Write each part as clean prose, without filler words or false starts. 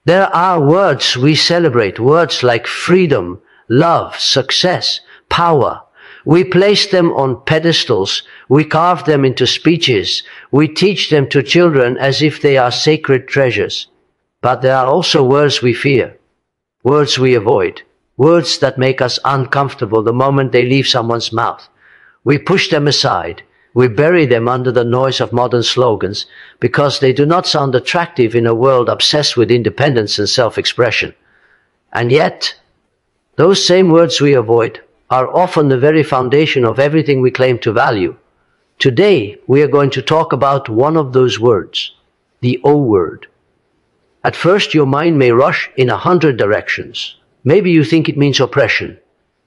There are words we celebrate, words like freedom, love, success, power. We place them on pedestals, we carve them into speeches, we teach them to children as if they are sacred treasures. But there are also words we fear, words we avoid, words that make us uncomfortable the moment they leave someone's mouth. We push them aside. We bury them under the noise of modern slogans because they do not sound attractive in a world obsessed with independence and self-expression. And yet, those same words we avoid are often the very foundation of everything we claim to value. Today, we are going to talk about one of those words, the O word. At first, your mind may rush in 100 directions. Maybe you think it means oppression.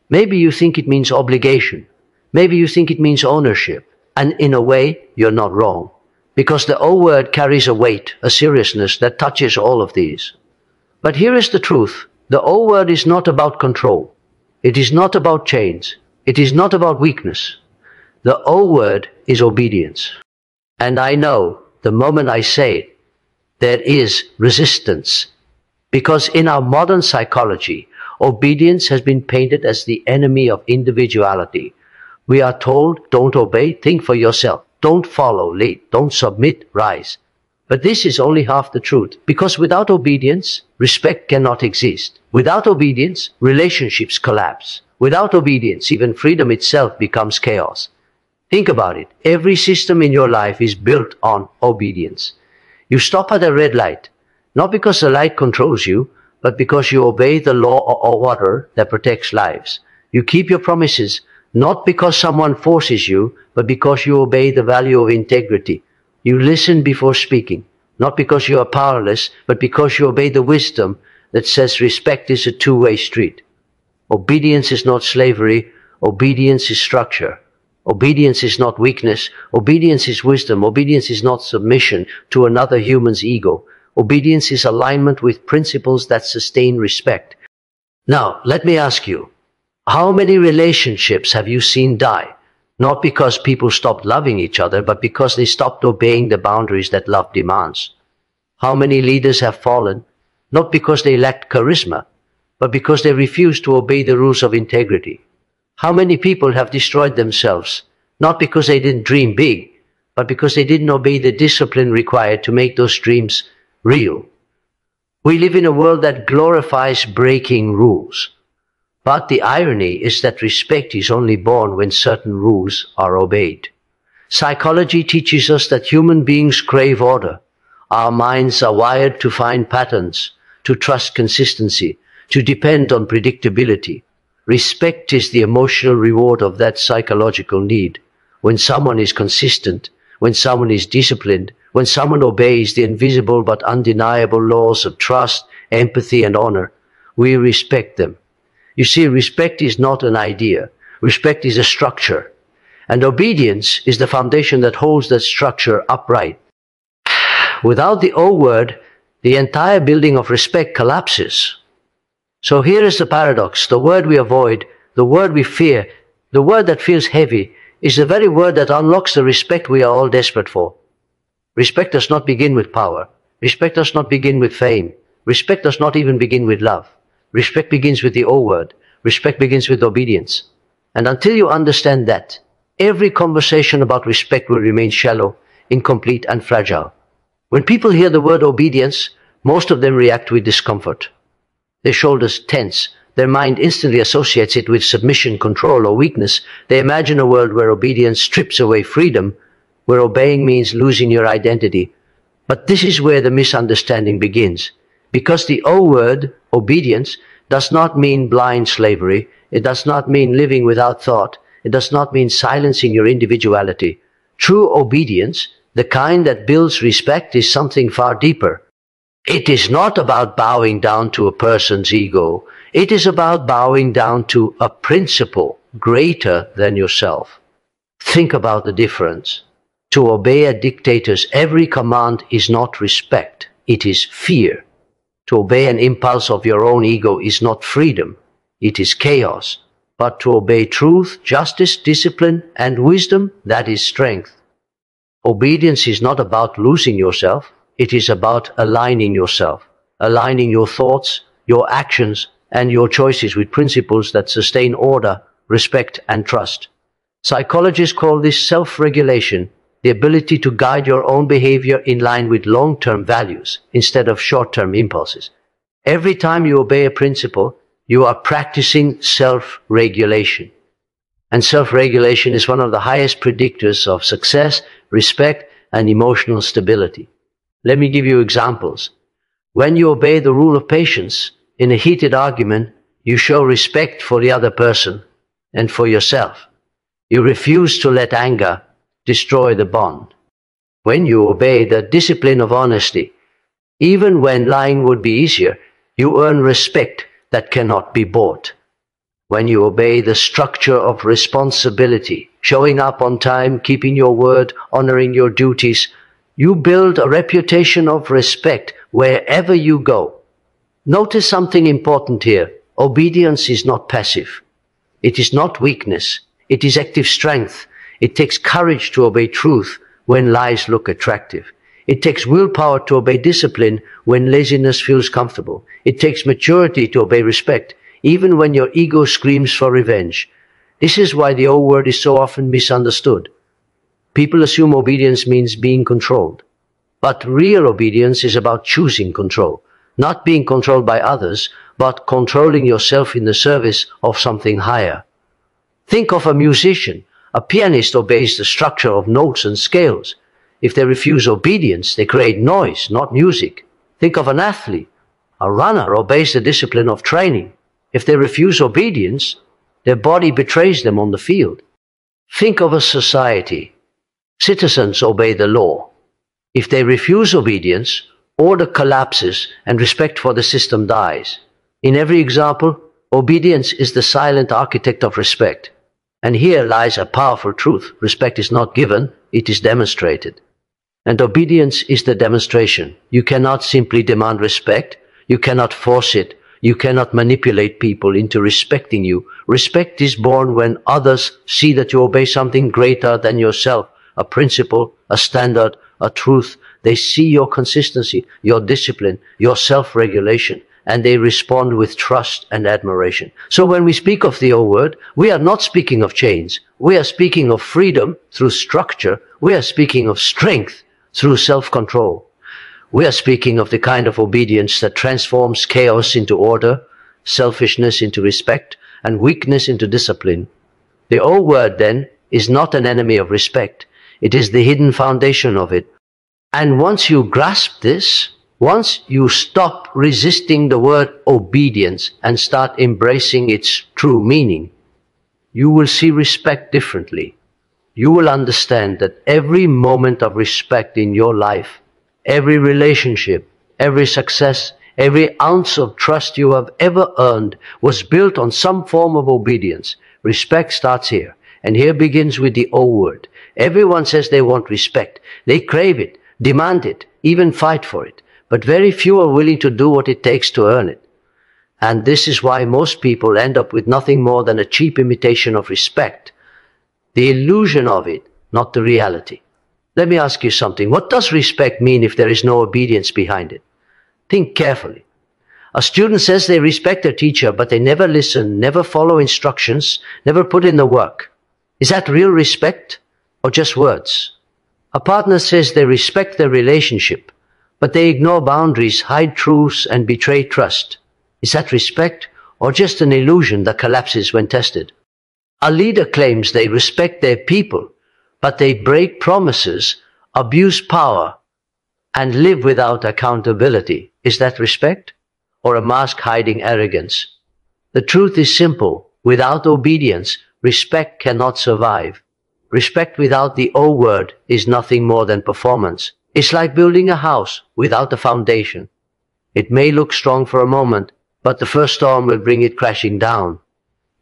Maybe you think it means obligation. Maybe you think it means ownership. And in a way, you're not wrong. Because the O word carries a weight, a seriousness that touches all of these. But here is the truth. The O word is not about control. It is not about chains. It is not about weakness. The O word is obedience. And I know, the moment I say it, there is resistance. Because in our modern psychology, obedience has been painted as the enemy of individuality. We are told, don't obey, think for yourself. Don't follow, lead. Don't submit, rise. But this is only half the truth. Because without obedience, respect cannot exist. Without obedience, relationships collapse. Without obedience, even freedom itself becomes chaos. Think about it. Every system in your life is built on obedience. You stop at a red light, not because the light controls you, but because you obey the law or order that protects lives. You keep your promises, not because someone forces you, but because you obey the value of integrity. You listen before speaking, not because you are powerless, but because you obey the wisdom that says respect is a two-way street. Obedience is not slavery. Obedience is structure. Obedience is not weakness. Obedience is wisdom. Obedience is not submission to another human's ego. Obedience is alignment with principles that sustain respect. Now, let me ask you, how many relationships have you seen die? Not because people stopped loving each other, but because they stopped obeying the boundaries that love demands. How many leaders have fallen? Not because they lacked charisma, but because they refused to obey the rules of integrity. How many people have destroyed themselves? Not because they didn't dream big, but because they didn't obey the discipline required to make those dreams real. We live in a world that glorifies breaking rules. But the irony is that respect is only born when certain rules are obeyed. Psychology teaches us that human beings crave order. Our minds are wired to find patterns, to trust consistency, to depend on predictability. Respect is the emotional reward of that psychological need. When someone is consistent, when someone is disciplined, when someone obeys the invisible but undeniable laws of trust, empathy, and honor, we respect them. You see, respect is not an idea. Respect is a structure. And obedience is the foundation that holds that structure upright. Without the O word, the entire building of respect collapses. So here is the paradox. The word we avoid, the word we fear, the word that feels heavy, is the very word that unlocks the respect we are all desperate for. Respect does not begin with power. Respect does not begin with fame. Respect does not even begin with love. Respect begins with the O word. Respect begins with obedience. And until you understand that, every conversation about respect will remain shallow, incomplete, and fragile. When people hear the word obedience, most of them react with discomfort. Their shoulders tense. Their mind instantly associates it with submission, control, or weakness. They imagine a world where obedience strips away freedom, where obeying means losing your identity. But this is where the misunderstanding begins. Because the O word, obedience, does not mean blind slavery. It does not mean living without thought. It does not mean silencing your individuality. True obedience, the kind that builds respect, is something far deeper. It is not about bowing down to a person's ego. It is about bowing down to a principle greater than yourself. Think about the difference. To obey a dictator's every command is not respect. It is fear. To obey an impulse of your own ego is not freedom. It is chaos. But to obey truth, justice, discipline, and wisdom, that is strength. Obedience is not about losing yourself. It is about aligning yourself. aligning your thoughts, your actions, and your choices with principles that sustain order, respect, and trust. Psychologists call this self-regulation, the ability to guide your own behavior in line with long-term values instead of short-term impulses. Every time you obey a principle, you are practicing self-regulation. And self-regulation is one of the highest predictors of success, respect, and emotional stability. Let me give you examples. When you obey the rule of patience, in a heated argument, you show respect for the other person and for yourself. You refuse to let anger destroy the bond. When you obey the discipline of honesty, even when lying would be easier, you earn respect that cannot be bought. When you obey the structure of responsibility, showing up on time, keeping your word, honoring your duties, you build a reputation of respect wherever you go. Notice something important here. Obedience is not passive. It is not weakness. It is active strength. It takes courage to obey truth when lies look attractive. It takes willpower to obey discipline when laziness feels comfortable. It takes maturity to obey respect, even when your ego screams for revenge. This is why the O word is so often misunderstood. People assume obedience means being controlled. But real obedience is about choosing control, not being controlled by others, but controlling yourself in the service of something higher. Think of a musician. A pianist obeys the structure of notes and scales. If they refuse obedience, they create noise, not music. Think of an athlete. A runner obeys the discipline of training. If they refuse obedience, their body betrays them on the field. Think of a society. Citizens obey the law. If they refuse obedience, order collapses and respect for the system dies. In every example, obedience is the silent architect of respect. And here lies a powerful truth. Respect is not given, it is demonstrated. And obedience is the demonstration. You cannot simply demand respect. You cannot force it. You cannot manipulate people into respecting you. Respect is born when others see that you obey something greater than yourself, a principle, a standard, a truth. They see your consistency, your discipline, your self-regulation, and they respond with trust and admiration. So when we speak of the O word, we are not speaking of chains. We are speaking of freedom through structure. We are speaking of strength through self-control. We are speaking of the kind of obedience that transforms chaos into order, selfishness into respect, and weakness into discipline. The O word, then, is not an enemy of respect. It is the hidden foundation of it. And once you grasp this, once you stop resisting the word obedience and start embracing its true meaning, you will see respect differently. You will understand that every moment of respect in your life, every relationship, every success, every ounce of trust you have ever earned was built on some form of obedience. Respect starts here, and here begins with the O word. Everyone says they want respect. They crave it, demand it, even fight for it. But very few are willing to do what it takes to earn it. And this is why most people end up with nothing more than a cheap imitation of respect. The illusion of it, not the reality. Let me ask you something. What does respect mean if there is no obedience behind it? Think carefully. A student says they respect their teacher, but they never listen, never follow instructions, never put in the work. Is that real respect or just words? A partner says they respect their relationship, but they ignore boundaries, hide truths, and betray trust. Is that respect or just an illusion that collapses when tested? A leader claims they respect their people, but they break promises, abuse power, and live without accountability. Is that respect or a mask hiding arrogance? The truth is simple. Without obedience, respect cannot survive. Respect without the O word is nothing more than performance. It's like building a house without a foundation. It may look strong for a moment, but the first storm will bring it crashing down.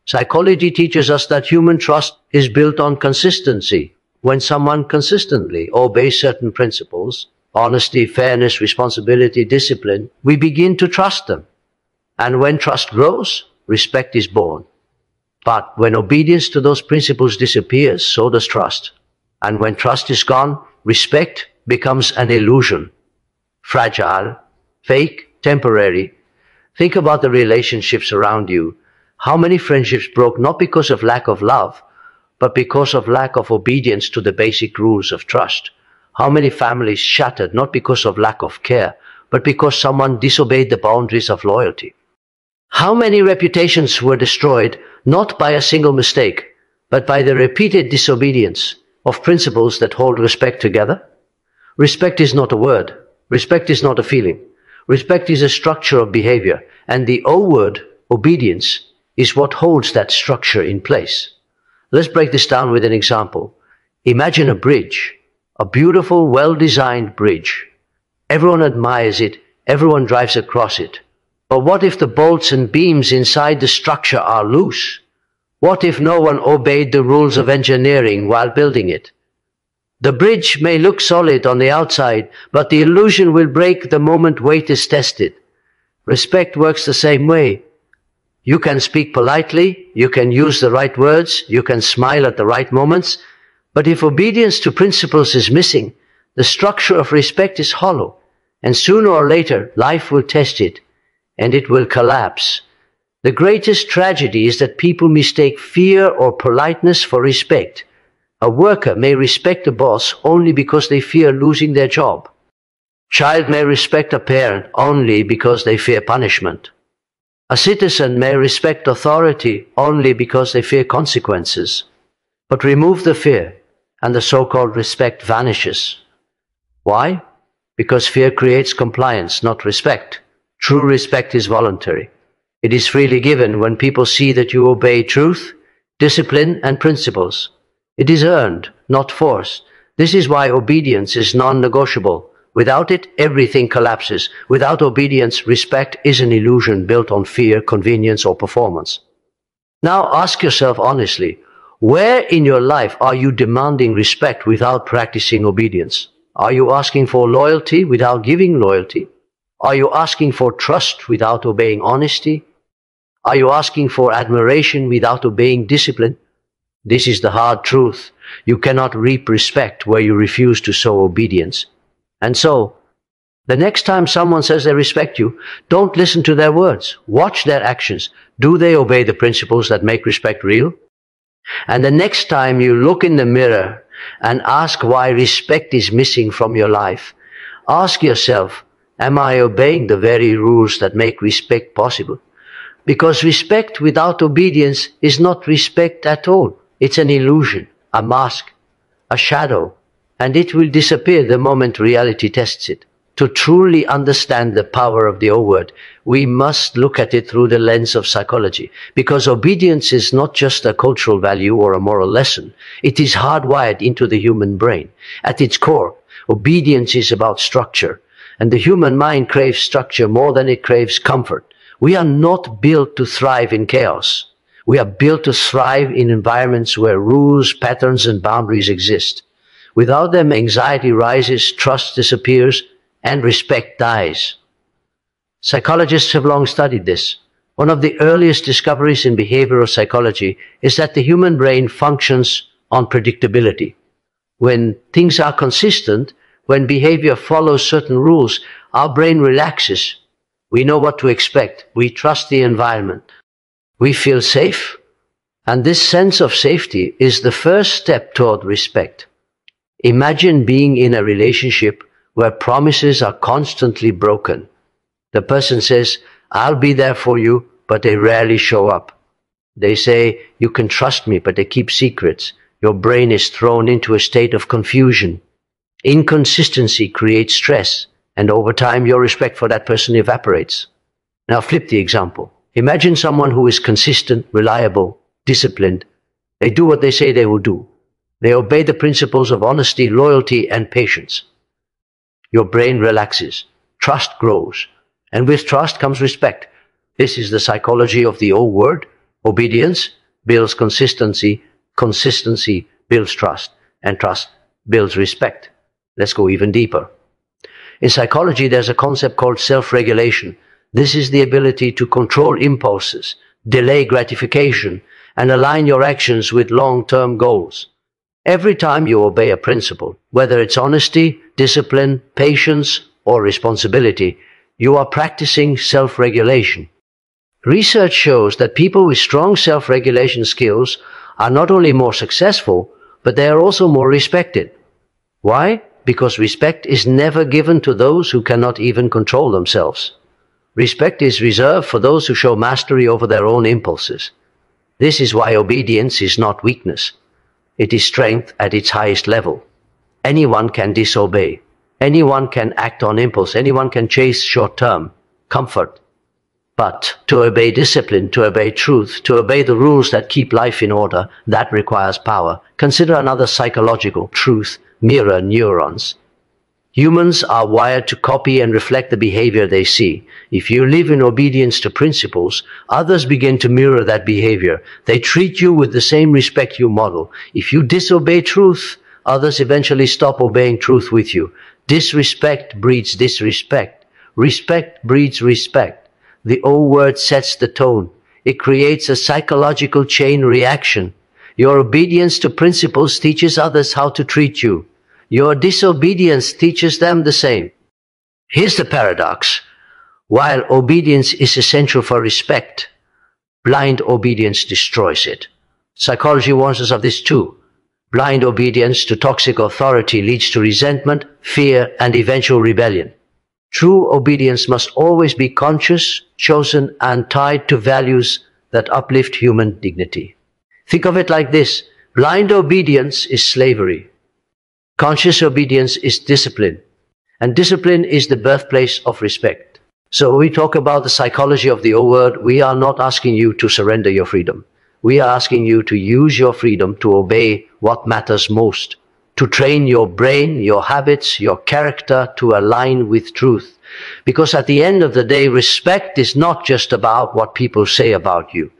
Psychology teaches us that human trust is built on consistency. When someone consistently obeys certain principles, honesty, fairness, responsibility, discipline, we begin to trust them. And when trust grows, respect is born. But when obedience to those principles disappears, so does trust. And when trust is gone, respect becomes an illusion. Fragile, fake, temporary. Think about the relationships around you. How many friendships broke not because of lack of love, but because of lack of obedience to the basic rules of trust? How many families shattered not because of lack of care, but because someone disobeyed the boundaries of loyalty? How many reputations were destroyed not by a single mistake, but by the repeated disobedience of principles that hold respect together? Respect is not a word. Respect is not a feeling. Respect is a structure of behavior, and the O word, obedience, is what holds that structure in place. Let's break this down with an example. Imagine a bridge, a beautiful, well-designed bridge. Everyone admires it, everyone drives across it. But what if the bolts and beams inside the structure are loose? What if no one obeyed the rules of engineering while building it? The bridge may look solid on the outside, but the illusion will break the moment weight is tested. Respect works the same way. You can speak politely, you can use the right words, you can smile at the right moments, but if obedience to principles is missing, the structure of respect is hollow, and sooner or later life will test it, and it will collapse. The greatest tragedy is that people mistake fear or politeness for respect. A worker may respect a boss only because they fear losing their job. Child may respect a parent only because they fear punishment. A citizen may respect authority only because they fear consequences. But remove the fear, and the so-called respect vanishes. Why? Because fear creates compliance, not respect. True respect is voluntary. It is freely given when people see that you obey truth, discipline, and principles. It is earned, not forced. This is why obedience is non-negotiable. Without it, everything collapses. Without obedience, respect is an illusion built on fear, convenience, or performance. Now ask yourself honestly, where in your life are you demanding respect without practicing obedience? Are you asking for loyalty without giving loyalty? Are you asking for trust without obeying honesty? Are you asking for admiration without obeying discipline? This is the hard truth. You cannot reap respect where you refuse to sow obedience. And so, the next time someone says they respect you, don't listen to their words. Watch their actions. Do they obey the principles that make respect real? And the next time you look in the mirror and ask why respect is missing from your life, ask yourself, am I obeying the very rules that make respect possible? Because respect without obedience is not respect at all. It's an illusion, a mask, a shadow, and it will disappear the moment reality tests it. To truly understand the power of the O word, we must look at it through the lens of psychology, because obedience is not just a cultural value or a moral lesson. It is hardwired into the human brain. At its core, obedience is about structure, and the human mind craves structure more than it craves comfort. We are not built to thrive in chaos. We are built to thrive in environments where rules, patterns, and boundaries exist. Without them, anxiety rises, trust disappears, and respect dies. Psychologists have long studied this. One of the earliest discoveries in behavioral psychology is that the human brain functions on predictability. When things are consistent, when behavior follows certain rules, our brain relaxes. We know what to expect. We trust the environment. We feel safe. And this sense of safety is the first step toward respect. Imagine being in a relationship where promises are constantly broken. The person says, I'll be there for you, but they rarely show up. They say, you can trust me, but they keep secrets. Your brain is thrown into a state of confusion. Inconsistency creates stress, and over time your respect for that person evaporates. Now flip the example. Imagine someone who is consistent, reliable, disciplined. They do what they say they will do. They obey the principles of honesty, loyalty, and patience. Your brain relaxes. Trust grows. And with trust comes respect. This is the psychology of the O word. Obedience builds consistency. Consistency builds trust. And trust builds respect. Let's go even deeper. In psychology, there's a concept called self-regulation. This is the ability to control impulses, delay gratification, and align your actions with long-term goals. Every time you obey a principle, whether it's honesty, discipline, patience, or responsibility, you are practicing self-regulation. Research shows that people with strong self-regulation skills are not only more successful, but they are also more respected. Why? Because respect is never given to those who cannot even control themselves. Respect is reserved for those who show mastery over their own impulses. This is why obedience is not weakness. It is strength at its highest level. Anyone can disobey. Anyone can act on impulse. Anyone can chase short-term comfort. But to obey discipline, to obey truth, to obey the rules that keep life in order, that requires power. Consider another psychological truth: mirror neurons. Humans are wired to copy and reflect the behavior they see. If you live in obedience to principles, others begin to mirror that behavior. They treat you with the same respect you model. If you disobey truth, others eventually stop obeying truth with you. Disrespect breeds disrespect. Respect breeds respect. The O word sets the tone. It creates a psychological chain reaction. Your obedience to principles teaches others how to treat you. Your disobedience teaches them the same. Here's the paradox. While obedience is essential for respect, blind obedience destroys it. Psychology warns us of this too. Blind obedience to toxic authority leads to resentment, fear, and eventual rebellion. True obedience must always be conscious, chosen, and tied to values that uplift human dignity. Think of it like this. Blind obedience is slavery. Conscious obedience is discipline. And discipline is the birthplace of respect. So when we talk about the psychology of the O word, we are not asking you to surrender your freedom. We are asking you to use your freedom to obey what matters most, to train your brain, your habits, your character to align with truth. Because at the end of the day, respect is not just about what people say about you.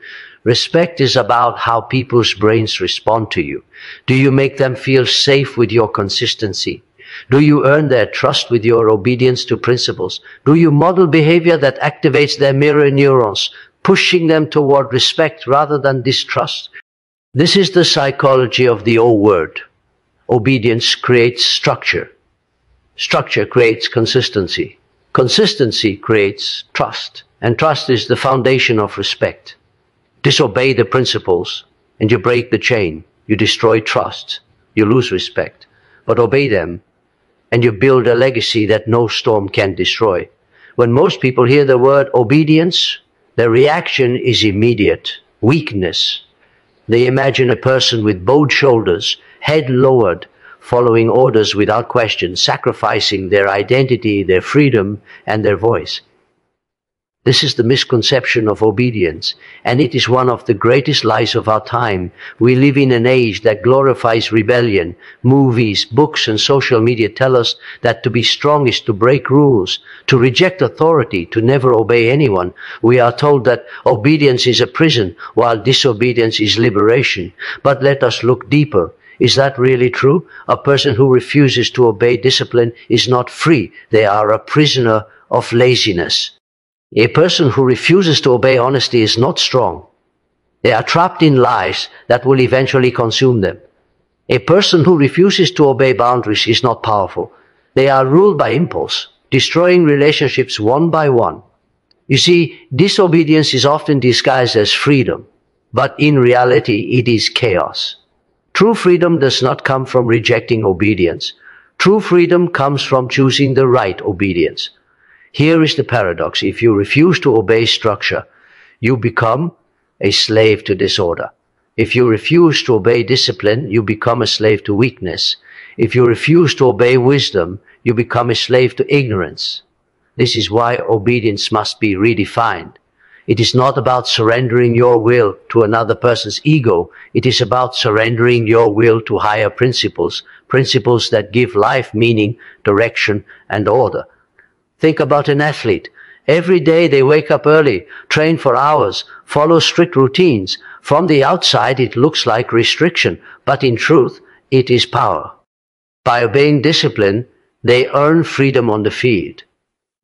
Respect is about how people's brains respond to you. Do you make them feel safe with your consistency? Do you earn their trust with your obedience to principles? Do you model behavior that activates their mirror neurons, pushing them toward respect rather than distrust? This is the psychology of the O word. Obedience creates structure. Structure creates consistency. Consistency creates trust. And trust is the foundation of respect. Disobey the principles and you break the chain. You destroy trust. You lose respect. But obey them and you build a legacy that no storm can destroy. When most people hear the word obedience, their reaction is immediate. Weakness. They imagine a person with bowed shoulders, head lowered, following orders without question, sacrificing their identity, their freedom, and their voice. This is the misconception of obedience, and it is one of the greatest lies of our time. We live in an age that glorifies rebellion. Movies, books, and social media tell us that to be strong is to break rules, to reject authority, to never obey anyone. We are told that obedience is a prison, while disobedience is liberation. But let us look deeper. Is that really true? A person who refuses to obey discipline is not free. They are a prisoner of laziness. A person who refuses to obey honesty is not strong. They are trapped in lies that will eventually consume them. A person who refuses to obey boundaries is not powerful. They are ruled by impulse, destroying relationships one by one. You see, disobedience is often disguised as freedom, but in reality it is chaos. True freedom does not come from rejecting obedience. True freedom comes from choosing the right obedience. Here is the paradox. If you refuse to obey structure, you become a slave to disorder. If you refuse to obey discipline, you become a slave to weakness. If you refuse to obey wisdom, you become a slave to ignorance. This is why obedience must be redefined. It is not about surrendering your will to another person's ego. It is about surrendering your will to higher principles, principles that give life meaning, direction, and order. Think about an athlete. Every day they wake up early, train for hours, follow strict routines. From the outside it looks like restriction, but in truth it is power. By obeying discipline, they earn freedom on the field.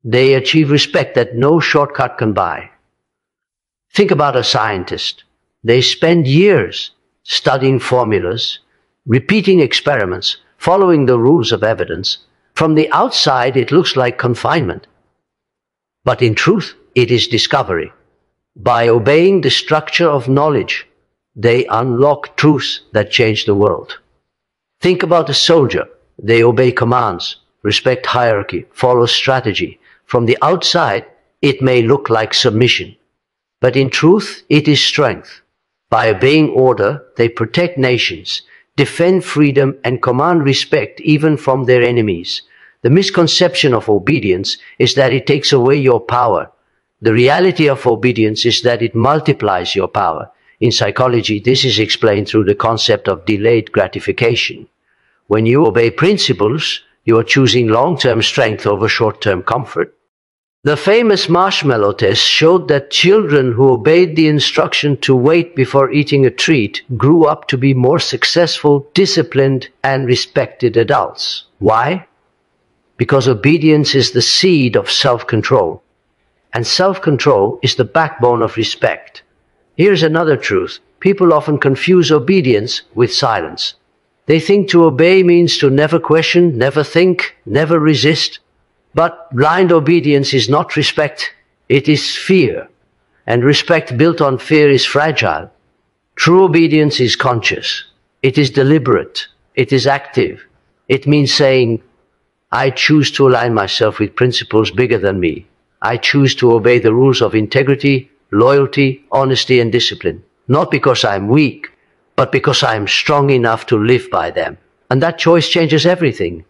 They achieve respect that no shortcut can buy. Think about a scientist. They spend years studying formulas, repeating experiments, following the rules of evidence. From the outside, it looks like confinement. But in truth, it is discovery. By obeying the structure of knowledge, they unlock truths that change the world. Think about a soldier. They obey commands, respect hierarchy, follow strategy. From the outside, it may look like submission. But in truth, it is strength. By obeying order, they protect nations, defend freedom, and command respect even from their enemies. The misconception of obedience is that it takes away your power. The reality of obedience is that it multiplies your power. In psychology, this is explained through the concept of delayed gratification. When you obey principles, you are choosing long-term strength over short-term comfort. The famous marshmallow test showed that children who obeyed the instruction to wait before eating a treat grew up to be more successful, disciplined, and respected adults. Why? Because obedience is the seed of self-control, and self-control is the backbone of respect. Here's another truth. People often confuse obedience with silence. They think to obey means to never question, never think, never resist. But blind obedience is not respect, it is fear. And respect built on fear is fragile. True obedience is conscious. It is deliberate. It is active. It means saying, I choose to align myself with principles bigger than me. I choose to obey the rules of integrity, loyalty, honesty, and discipline. Not because I am weak, but because I am strong enough to live by them. And that choice changes everything.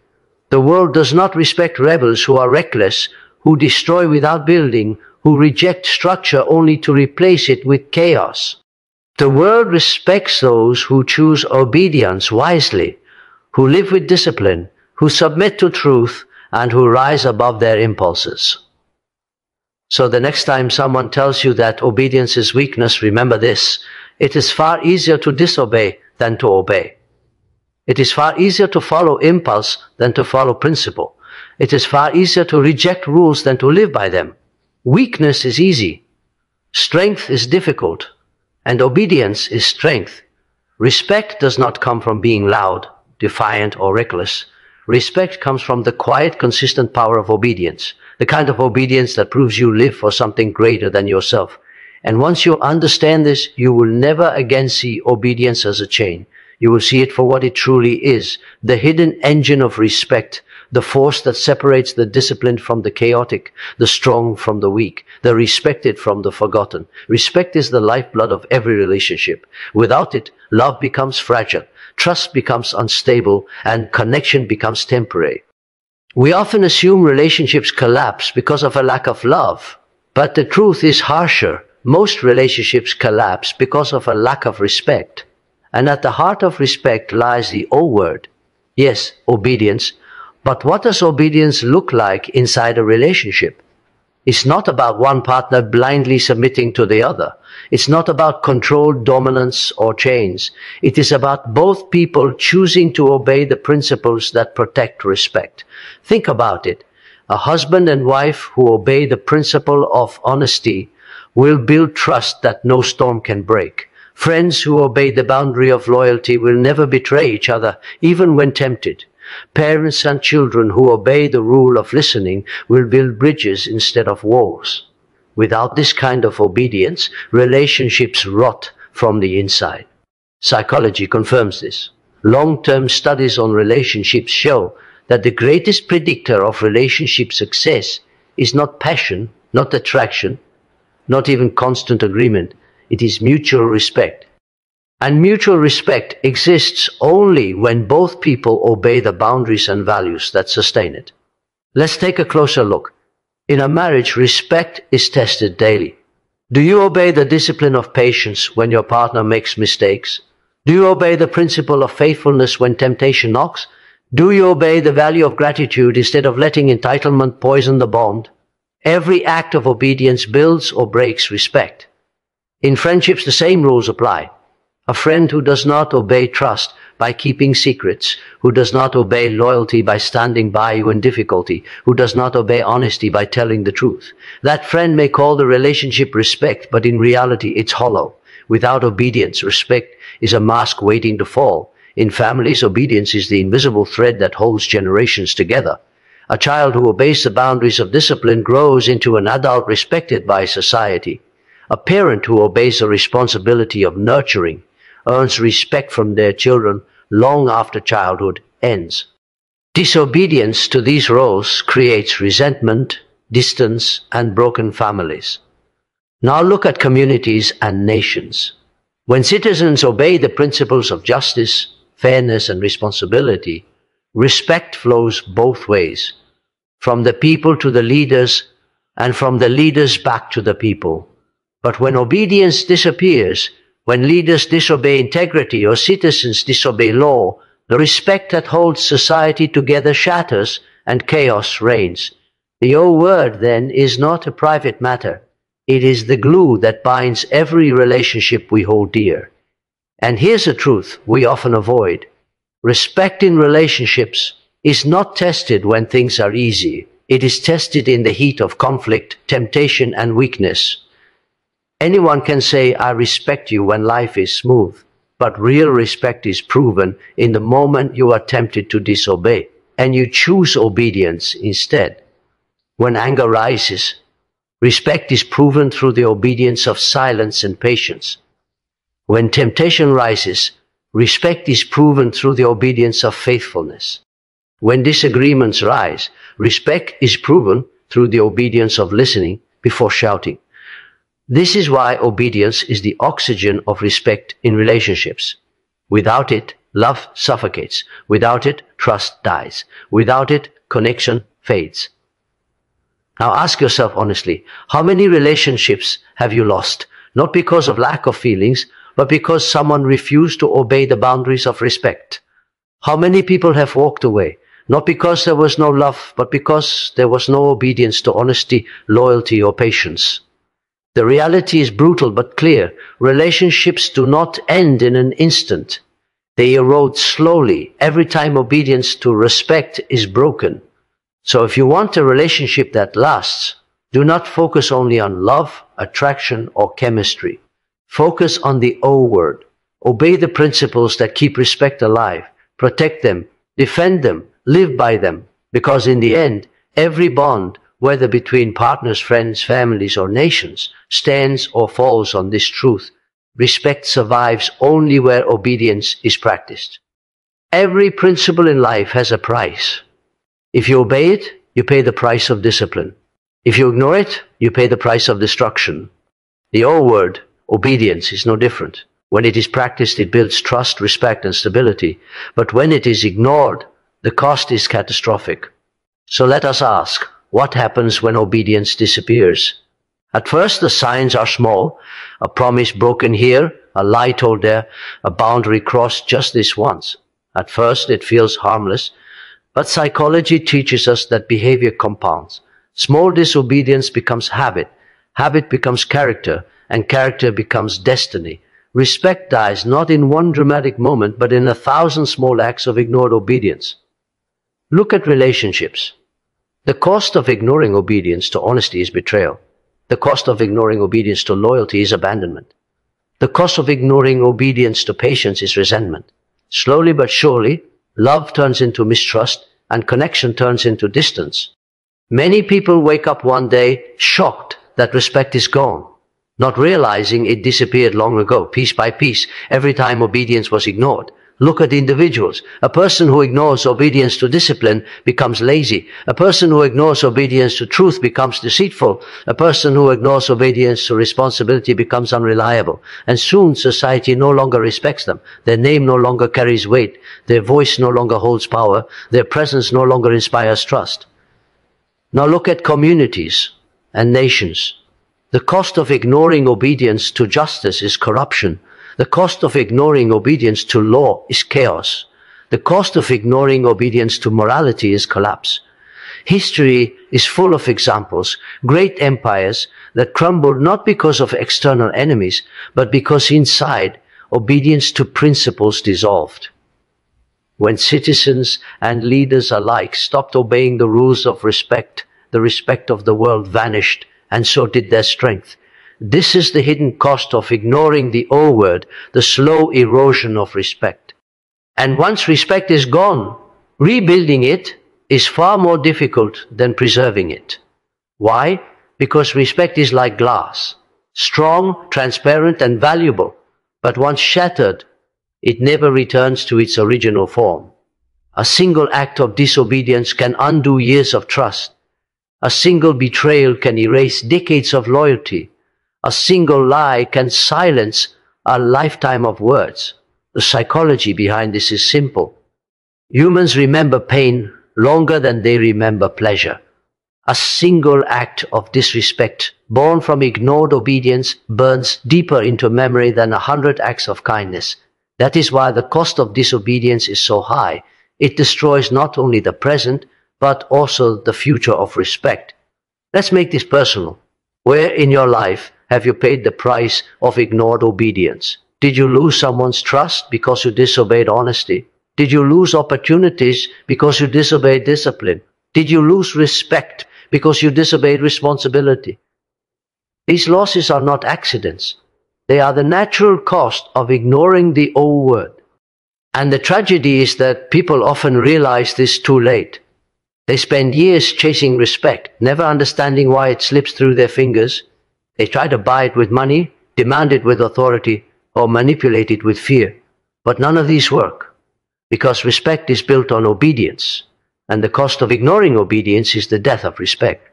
The world does not respect rebels who are reckless, who destroy without building, who reject structure only to replace it with chaos. The world respects those who choose obedience wisely, who live with discipline, who submit to truth, and who rise above their impulses. So the next time someone tells you that obedience is weakness, remember this: it is far easier to disobey than to obey. It is far easier to follow impulse than to follow principle. It is far easier to reject rules than to live by them. Weakness is easy. Strength is difficult. And obedience is strength. Respect does not come from being loud, defiant, or reckless. Respect comes from the quiet, consistent power of obedience, the kind of obedience that proves you live for something greater than yourself. And once you understand this, you will never again see obedience as a chain. You will see it for what it truly is, the hidden engine of respect, the force that separates the disciplined from the chaotic, the strong from the weak, the respected from the forgotten. Respect is the lifeblood of every relationship. Without it, love becomes fragile, trust becomes unstable, and connection becomes temporary. We often assume relationships collapse because of a lack of love, but the truth is harsher. Most relationships collapse because of a lack of respect. And at the heart of respect lies the O word. Yes, obedience. But what does obedience look like inside a relationship? It's not about one partner blindly submitting to the other. It's not about control, dominance, or chains. It is about both people choosing to obey the principles that protect respect. Think about it. A husband and wife who obey the principle of honesty will build trust that no storm can break. Friends who obey the boundary of loyalty will never betray each other, even when tempted. Parents and children who obey the rule of listening will build bridges instead of walls. Without this kind of obedience, relationships rot from the inside. Psychology confirms this. Long-term studies on relationships show that the greatest predictor of relationship success is not passion, not attraction, not even constant agreement. It is mutual respect. And mutual respect exists only when both people obey the boundaries and values that sustain it. Let's take a closer look. In a marriage, respect is tested daily. Do you obey the discipline of patience when your partner makes mistakes? Do you obey the principle of faithfulness when temptation knocks? Do you obey the value of gratitude instead of letting entitlement poison the bond? Every act of obedience builds or breaks respect. In friendships, the same rules apply. A friend who does not obey trust by keeping secrets, who does not obey loyalty by standing by you in difficulty, who does not obey honesty by telling the truth. That friend may call the relationship respect, but in reality it's hollow. Without obedience, respect is a mask waiting to fall. In families, obedience is the invisible thread that holds generations together. A child who obeys the boundaries of discipline grows into an adult respected by society. A parent who obeys the responsibility of nurturing earns respect from their children long after childhood ends. Disobedience to these roles creates resentment, distance, and broken families. Now look at communities and nations. When citizens obey the principles of justice, fairness, and responsibility, respect flows both ways, from the people to the leaders and from the leaders back to the people. But when obedience disappears, when leaders disobey integrity or citizens disobey law, the respect that holds society together shatters and chaos reigns. The O word, then, is not a private matter. It is the glue that binds every relationship we hold dear. And here's a truth we often avoid. Respect in relationships is not tested when things are easy. It is tested in the heat of conflict, temptation, and weakness. Anyone can say, "I respect you," when life is smooth. But real respect is proven in the moment you are tempted to disobey, and you choose obedience instead. When anger rises, respect is proven through the obedience of silence and patience. When temptation rises, respect is proven through the obedience of faithfulness. When disagreements rise, respect is proven through the obedience of listening before shouting. This is why obedience is the oxygen of respect in relationships. Without it, love suffocates. Without it, trust dies. Without it, connection fades. Now ask yourself honestly, how many relationships have you lost? Not because of lack of feelings, but because someone refused to obey the boundaries of respect. How many people have walked away? Not because there was no love, but because there was no obedience to honesty, loyalty, or patience. The reality is brutal but clear. Relationships do not end in an instant. They erode slowly every time obedience to respect is broken. So if you want a relationship that lasts, do not focus only on love, attraction, or chemistry. Focus on the O word. Obey the principles that keep respect alive. Protect them, defend them, live by them. Because in the end, every bond, whether between partners, friends, families, or nations, stands or falls on this truth. Respect survives only where obedience is practiced. Every principle in life has a price. If you obey it, you pay the price of discipline. If you ignore it, you pay the price of destruction. The O word, obedience, is no different. When it is practiced, it builds trust, respect, and stability. But when it is ignored, the cost is catastrophic. So let us ask, what happens when obedience disappears? At first, the signs are small. A promise broken here, a lie told there, a boundary crossed just this once. At first, it feels harmless. But psychology teaches us that behavior compounds. Small disobedience becomes habit. Habit becomes character, and character becomes destiny. Respect dies not in one dramatic moment, but in 1,000 small acts of ignored obedience. Look at relationships. The cost of ignoring obedience to honesty is betrayal. The cost of ignoring obedience to loyalty is abandonment. The cost of ignoring obedience to patience is resentment. Slowly but surely, love turns into mistrust and connection turns into distance. Many people wake up one day shocked that respect is gone, not realizing it disappeared long ago, piece by piece, every time obedience was ignored. Look at individuals. A person who ignores obedience to discipline becomes lazy. A person who ignores obedience to truth becomes deceitful. A person who ignores obedience to responsibility becomes unreliable. And soon society no longer respects them. Their name no longer carries weight. Their voice no longer holds power. Their presence no longer inspires trust. Now look at communities and nations. The cost of ignoring obedience to justice is corruption. The cost of ignoring obedience to law is chaos. The cost of ignoring obedience to morality is collapse. History is full of examples, great empires that crumbled not because of external enemies, but because inside, obedience to principles dissolved. When citizens and leaders alike stopped obeying the rules of respect, the respect of the world vanished, and so did their strength. This is the hidden cost of ignoring the O word, the slow erosion of respect. And once respect is gone, rebuilding it is far more difficult than preserving it. Why? Because respect is like glass, strong, transparent, and valuable, but once shattered, it never returns to its original form. A single act of disobedience can undo years of trust. A single betrayal can erase decades of loyalty. A single lie can silence a lifetime of words. The psychology behind this is simple. Humans remember pain longer than they remember pleasure. A single act of disrespect born from ignored obedience burns deeper into memory than 100 acts of kindness. That is why the cost of disobedience is so high. It destroys not only the present, but also the future of respect. Let's make this personal. Where in your life have you paid the price of ignored obedience? Did you lose someone's trust because you disobeyed honesty? Did you lose opportunities because you disobeyed discipline? Did you lose respect because you disobeyed responsibility? These losses are not accidents. They are the natural cost of ignoring the old word. And the tragedy is that people often realize this too late. They spend years chasing respect, never understanding why it slips through their fingers. They try to buy it with money, demand it with authority, or manipulate it with fear. But none of these work, because respect is built on obedience, and the cost of ignoring obedience is the death of respect.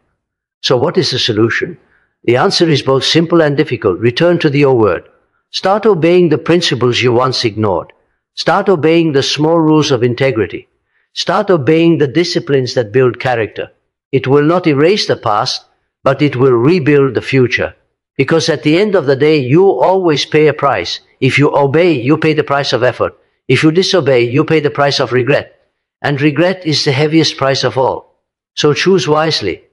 So what is the solution? The answer is both simple and difficult. Return to the old word. Start obeying the principles you once ignored. Start obeying the small rules of integrity. Start obeying the disciplines that build character. It will not erase the past, but it will rebuild the future. Because at the end of the day, you always pay a price. If you obey, you pay the price of effort. If you disobey, you pay the price of regret. And regret is the heaviest price of all. So choose wisely.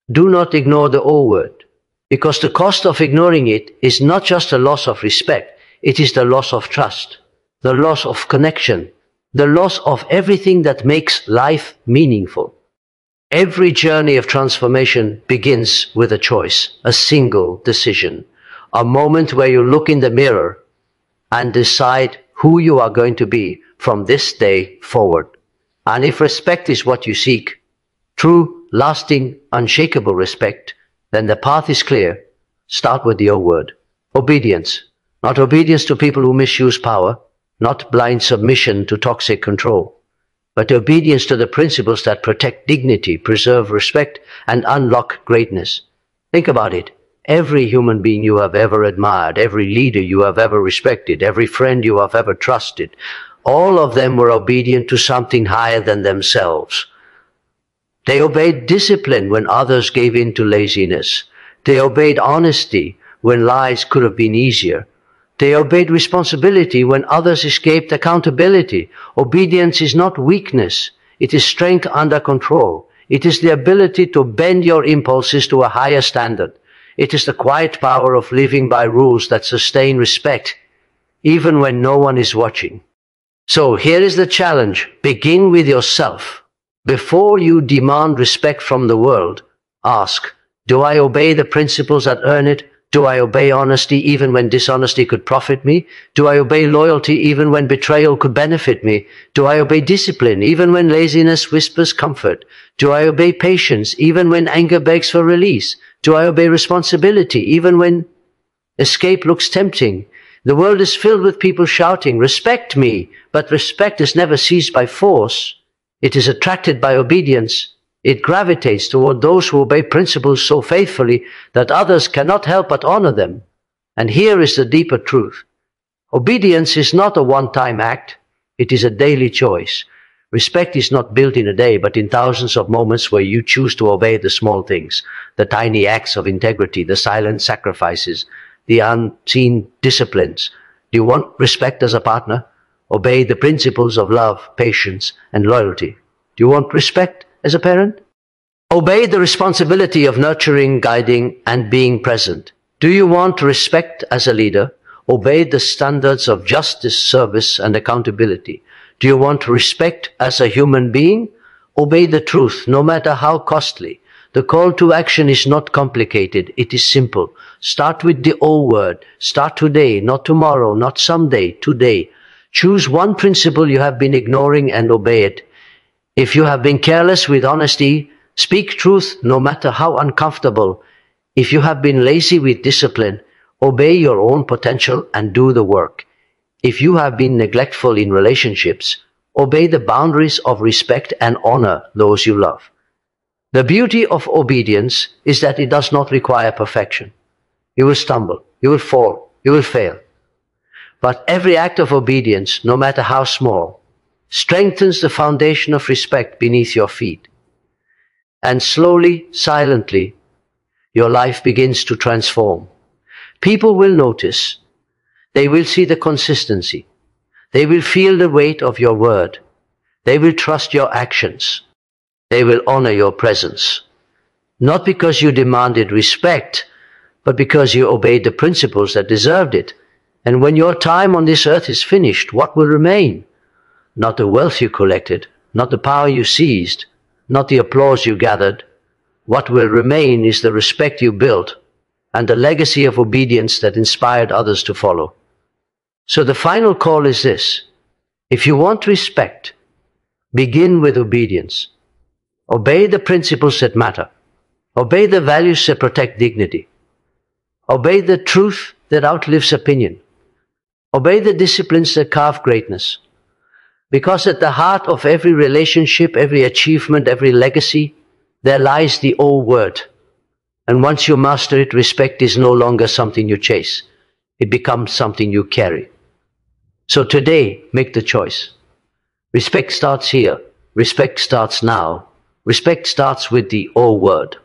Do not ignore the old word. Because the cost of ignoring it is not just a loss of respect, it is the loss of trust, the loss of connection, the loss of everything that makes life meaningful. Every journey of transformation begins with a choice, a single decision, a moment where you look in the mirror and decide who you are going to be from this day forward. And if respect is what you seek, true, lasting, unshakable respect, then the path is clear. Start with the old word. Obedience. Not obedience to people who misuse power, not blind submission to toxic control, but obedience to the principles that protect dignity, preserve respect, and unlock greatness. Think about it. Every human being you have ever admired, every leader you have ever respected, every friend you have ever trusted, all of them were obedient to something higher than themselves. They obeyed discipline when others gave in to laziness. They obeyed honesty when lies could have been easier. They obeyed responsibility when others escaped accountability. Obedience is not weakness. It is strength under control. It is the ability to bend your impulses to a higher standard. It is the quiet power of living by rules that sustain respect, even when no one is watching. So here is the challenge. Begin with yourself. Before you demand respect from the world, ask, do I obey the principles that earn it? Do I obey honesty even when dishonesty could profit me? Do I obey loyalty even when betrayal could benefit me? Do I obey discipline even when laziness whispers comfort? Do I obey patience even when anger begs for release? Do I obey responsibility even when escape looks tempting? The world is filled with people shouting, respect me, but respect is never seized by force. It is attracted by obedience. It gravitates toward those who obey principles so faithfully that others cannot help but honor them. And here is the deeper truth. Obedience is not a one-time act. It is a daily choice. Respect is not built in a day, but in thousands of moments where you choose to obey the small things, the tiny acts of integrity, the silent sacrifices, the unseen disciplines. Do you want respect as a partner? Obey the principles of love, patience, and loyalty. Do you want respect as a parent? Obey the responsibility of nurturing, guiding, and being present. Do you want respect as a leader? Obey the standards of justice, service, and accountability. Do you want respect as a human being? Obey the truth, no matter how costly. The call to action is not complicated. It is simple. Start with the old word. Start today, not tomorrow, not someday, today. Choose one principle you have been ignoring and obey it. If you have been careless with honesty, speak truth no matter how uncomfortable. If you have been lazy with discipline, obey your own potential and do the work. If you have been neglectful in relationships, obey the boundaries of respect and honor those you love. The beauty of obedience is that it does not require perfection. You will stumble, you will fall, you will fail. But every act of obedience, no matter how small, strengthens the foundation of respect beneath your feet. And slowly, silently, your life begins to transform. People will notice. They will see the consistency. They will feel the weight of your word. They will trust your actions. They will honor your presence. Not because you demanded respect, but because you obeyed the principles that deserved it. And when your time on this earth is finished, what will remain? Not the wealth you collected, not the power you seized, not the applause you gathered. What will remain is the respect you built and the legacy of obedience that inspired others to follow. So the final call is this. If you want respect, begin with obedience. Obey the principles that matter. Obey the values that protect dignity. Obey the truth that outlives opinion. Obey the disciplines that carve greatness. Because at the heart of every relationship, every achievement, every legacy, there lies the O word. And once you master it, respect is no longer something you chase. It becomes something you carry. So today, make the choice. Respect starts here. Respect starts now. Respect starts with the O word.